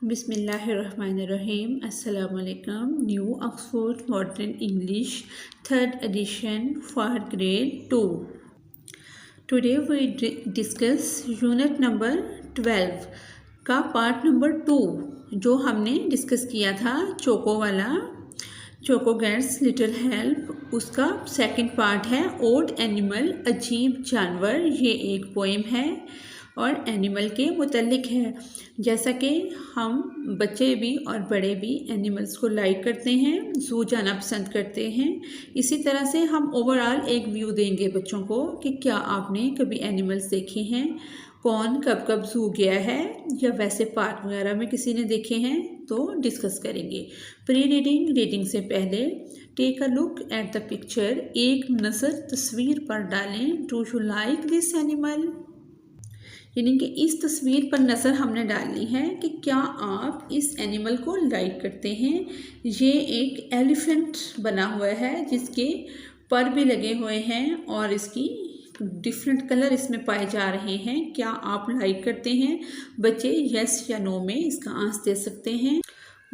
Bismillahirrahmanirrahim. Assalamu alaikum. New Oxford Modern English 3rd edition for grade 2. Today we discuss unit number 12 का part number 2 जो हमने discuss किया था choco वाला, choco gets little help, उसका second part है odd animal, अजीब जानवर। ये एक पोएम है और एनिमल के मुतल्लिक है। जैसा कि हम बच्चे भी और बड़े भी एनिमल्स को लाइक करते हैं, ज़ू जाना पसंद करते हैं, इसी तरह से हम ओवरऑल एक व्यू देंगे बच्चों को कि क्या आपने कभी एनिमल्स देखे हैं, कौन कब कब ज़ू गया है या वैसे पार्क वगैरह में किसी ने देखे हैं, तो डिस्कस करेंगे। प्री रीडिंग से पहले take a look at the picture, एक नज़र तस्वीर पर डालें। Do you like this animal, यानी कि इस तस्वीर पर नज़र हमने डालनी है कि क्या आप इस एनिमल को लाइक करते हैं। ये एक एलिफेंट बना हुआ है जिसके पर भी लगे हुए हैं और इसकी डिफरेंट कलर इसमें पाए जा रहे हैं। क्या आप लाइक करते हैं? बच्चे यस या नो में इसका आंसर दे सकते हैं।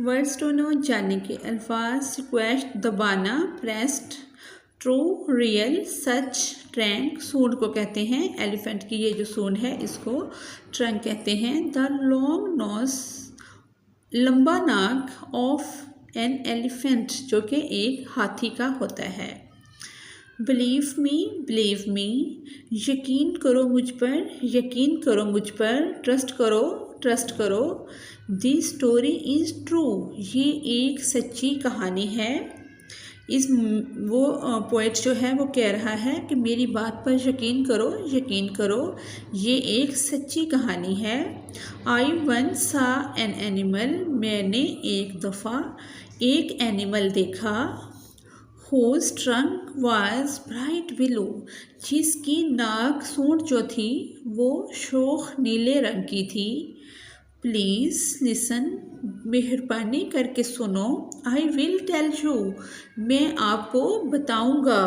वर्ड्स टू नो, जानने के अल्फाज। रिक्वेस्ट दबाना, प्रेस्ड, ट्रू, रियल, सच, ट्रंक। सूंड को कहते हैं, एलिफेंट की ये जो सूंड है इसको ट्रंक कहते हैं। द लॉन्ग नोज, लंबा नाक, ऑफ एन एलिफेंट, जो कि एक हाथी का होता है। बिलीव मी, यकीन करो मुझ पर, यकीन करो मुझ पर। ट्रस्ट करो। दिस स्टोरी इज़ ट्रू, ये एक सच्ची कहानी है। वो पोएट जो है वो कह रहा है कि मेरी बात पर यकीन करो, ये एक सच्ची कहानी है। आई वंस सा एन एनिमल, मैंने एक दफ़ा एक एनिमल देखा। whose trunk was bright blue, जिसकी नाक सूंड जो थी वो शोख नीले रंग की थी। प्लीज़ लिसन, मेहरबानी करके सुनो। आई विल टेल यू, मैं आपको बताऊंगा।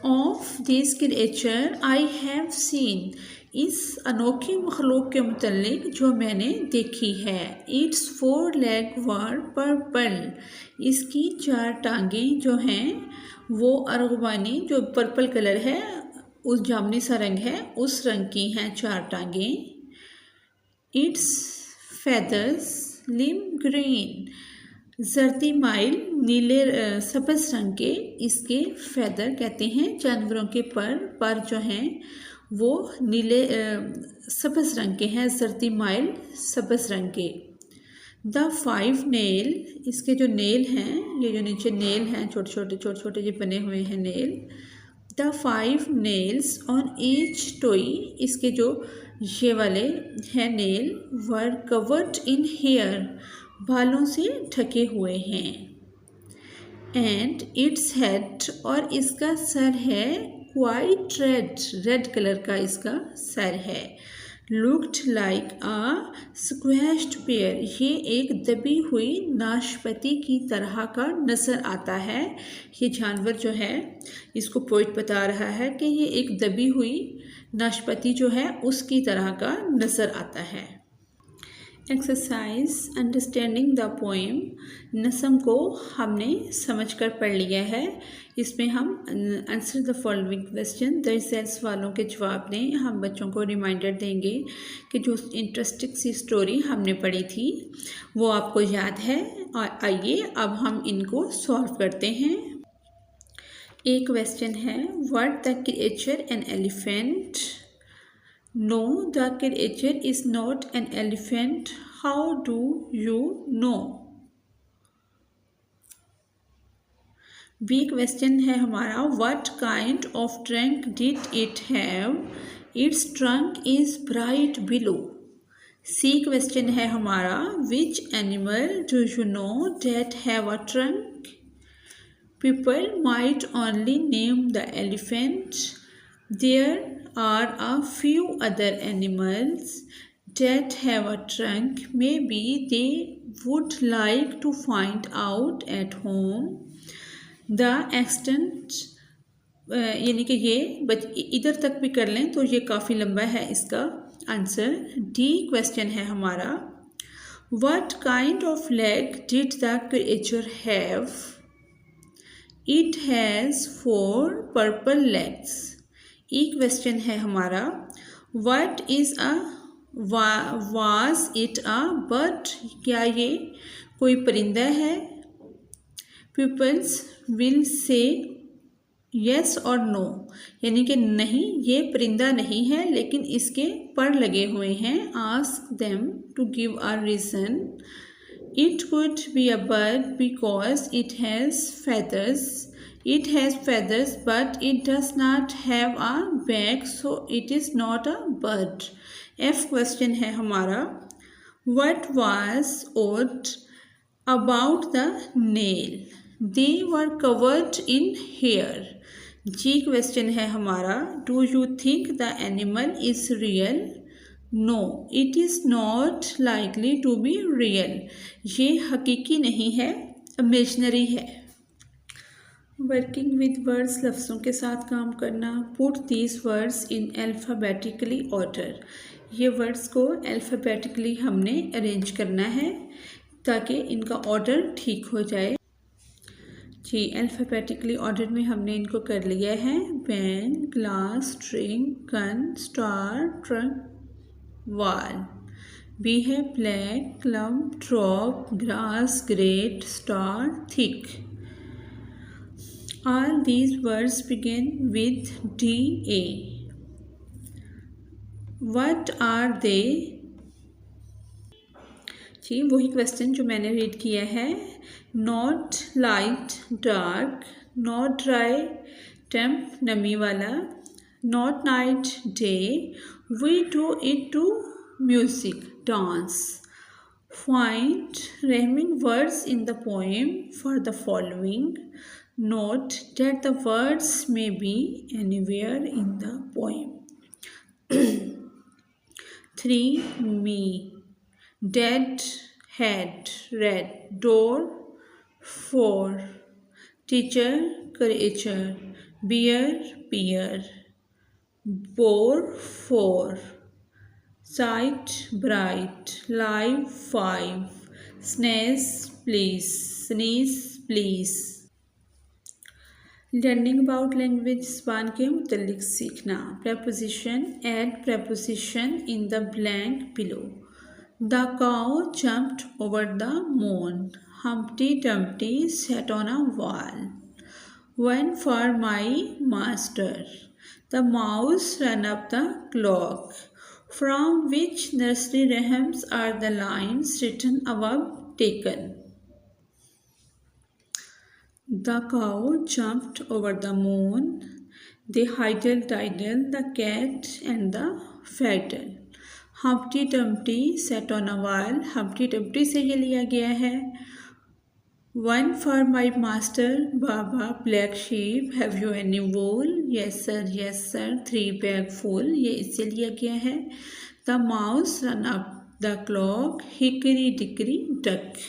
Of this creature I have seen, इस अनोखी मखलूक के मुतल्लिक जो मैंने देखी है। इट्स 4 legs वर पर्पल, इसकी 4 टांगें जो हैं वो अर्गवानी, जो पर्पल कलर है, उस जामुनी सा रंग है, उस रंग की हैं 4 टांगें। इट्स फेदर्स लिम ग्रीन, जर्दी माइल, नीले सब्ज़ रंग के इसके फेदर कहते हैं जानवरों के पर जो हैं वो नीले सब्ज़ रंग के हैं, जर्दी माइल सब्ज़ रंग के। द 5 नेल, इसके जो नेल हैं, ये जो नीचे नेल हैं छोटे छोटे जो बने हुए हैं nail. The 5 nails on each toe, इसके जो ये वाले हैं nail, were covered in hair, बालों से ढके हुए हैं। एंड इट्स हेड, और इसका सर है क्वाइट रेड कलर का इसका सर है। लुक्ड लाइक अ स्क्वैश्ड पेयर, ये एक दबी हुई नाशपाती की तरह का नज़र आता है। ये जानवर जो है इसको पोइट बता रहा है कि ये एक दबी हुई नाशपाती जो है उसकी तरह का नज़र आता है। एक्सरसाइज अंडरस्टैंडिंग द पोएम, नज़म को हमने समझकर पढ़ लिया है। इसमें हम आंसर द फॉलोइंग क्वेश्चन, दरअसल वालों के जवाब दें। हम बच्चों को रिमाइंडर देंगे कि जो इंटरेस्टिंग सी स्टोरी हमने पढ़ी थी वो आपको याद है, और आइए अब हम इनको सॉल्व करते हैं। एक क्वेश्चन है, what the creature an elephant. No, the creature is not an elephant. How do you know? B question है हमारा, what kind of trunk did it have? Its trunk is bright blue. C question है हमारा, which animal do you know that have a trunk? People might only name the elephant. There are a few other animals that have a trunk. Maybe they would like to find out at home. The extent, यानी कि ये इधर तक भी कर लें तो ये काफ़ी लंबा है इसका आंसर। डी क्वेश्चन है हमारा, What kind of leg did the creature have? It has 4 purple legs. एक क्वेश्चन है हमारा, What is a was it a bird? क्या ये कोई परिंदा है? Pupils will say yes or no, यानी कि नहीं, ये परिंदा नहीं है लेकिन इसके पर लगे हुए हैं. Ask them to give a reason. It could be a bird because it has feathers. It has feathers but it does not have a back, so it is not a bird. F question है हमारा, What was odd about the nail? They were covered in hair. जी question है हमारा, Do you think the animal is real? No, it is not likely to be real. ये हकीकी नहीं है, imaginary है. वर्किंग विद वर्ड्स, लफ्ज़ों के साथ काम करना. Put these words in alphabetically order. ये वर्ड्स को अल्फ़ाबेटिकली हमने अरेंज करना है ताकि इनका ऑर्डर ठीक हो जाए. जी, अल्फ़ाबेटिकली ऑर्डर में हमने इनको कर लिया है. Pen, glass, drink, gun, star, trunk, wall. B है black, clump, drop, grass, great, star, thick. All these words begin with D-A. What are they? जी, वही क्वेश्चन जो मैंने रीड किया है. Not light, dark. Not dry, damp, नमी वाला. Not night, day. We do it to music, dance. Find rhyming words in the poem for the following. Note that the words may be anywhere in the poem. 3. Me. Dead, head, red, door. 4. Teacher, creature, beer, pear. Bore, 4. Sight, bright, live, 5. Sneeze, please. Learning about language, ज़बान के मुतल्लिक सीखना. Preposition, add preposition in the blank below. The cow jumped over the moon. Humpty Dumpty sat on a wall. Went for my master. The mouse ran up the clock. From which nursery rhymes are the lines written above taken? The cow jumped over the moon. They diddle, the cat and the fiddle. Humpty Dumpty sat on a wall. Humpty Dumpty से ये लिया गया है. One for my master, Baba, black sheep, have you any wool? Yes sir, 3 bag full, ये इससे लिया गया है. The mouse ran up the clock. Hickory dickory duck.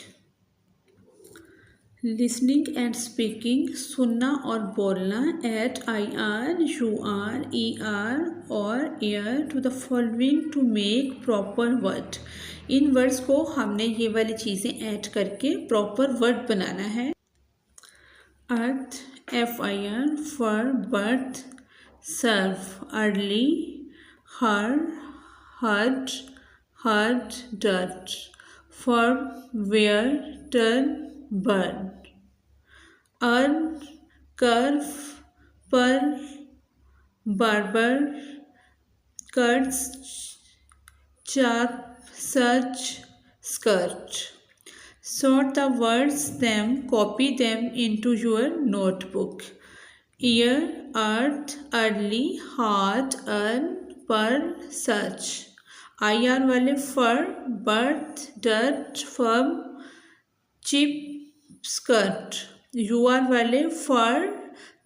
Listening and speaking, सुनना और बोलना. एट IR, UR, ER और air to the following to make proper word. इन वर्ड्स को हमने ये वाली चीज़ें ऐड करके प्रॉपर वर्ड बनाना है. Earth, FIR, for birth. Serve, early. Her, heard, dirt. For, where, turn, burn. Earn, curve, pearl, barber, curds, chop, search, skirt. Sort the words, copy them into your notebook. Ear, earth, early, hard, earn, pearl, search. IR वाले fur, birth, dirt, firm, chip, skirt. UR वाले fur,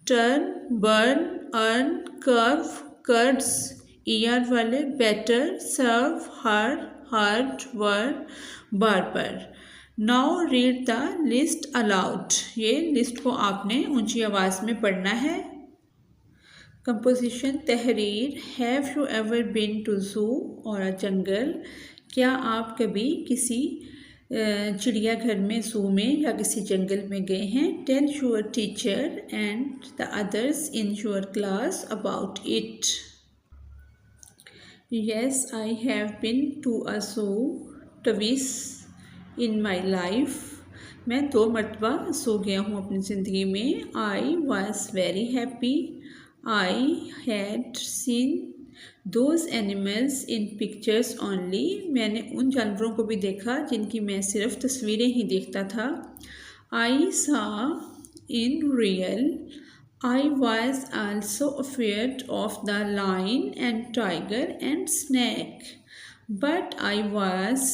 turn, burn, earn, curve, curds. ER वाले better, serve, heard, vern, barber. Now read the list aloud. ये list को आपने ऊंची आवाज़ में पढ़ना है. कंपोजिशन, तहरीर. Have you ever been to zoo or a जंगल? क्या आप कभी किसी चिड़ियाघर में, ज़ू में या किसी जंगल में गए हैं। Tell your teacher and the others in your class about it. Yes, I have been to a zoo twice in my life. मैं 2 मरतबा ज़ू गया हूँ अपनी ज़िंदगी में। I was very happy. I had seen those animals in pictures only. मैंने उन जानवरों को भी देखा जिनकी मैं सिर्फ तस्वीरें ही देखता था। I saw in real. I was also afraid of the lion and tiger and snake, but I was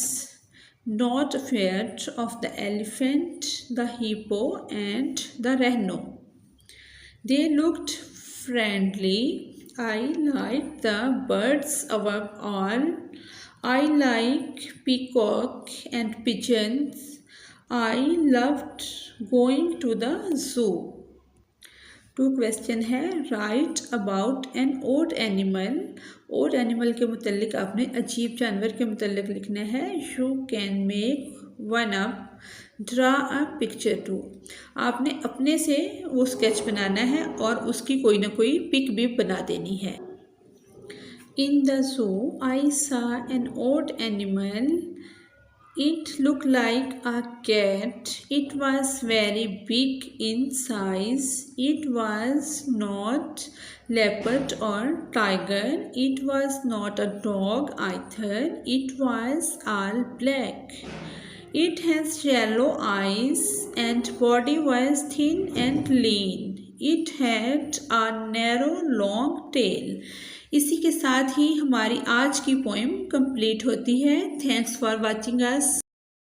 not afraid of the elephant, the hippo and the rhino. They looked friendly. I liked the birds above all. I like peacock and pigeons. I loved going to the zoo. 2 question है। Write about an odd animal. Odd animal के मुतल्लिक आपने अजीब जानवर के मुतल्लिक लिखना है। You can make one up, draw a picture too. आपने अपने से वो स्केच बनाना है और उसकी कोई ना कोई पिक भी बना देनी है। In the zoo I saw an odd animal. It looked like a cat. It was very big in size. It was not leopard or tiger. It was not a dog either. It was all black. It has yellow eyes and body was thin and lean. It had a narrow long tail. इसी के साथ ही हमारी आज की poem complete होती है। Thanks for watching us.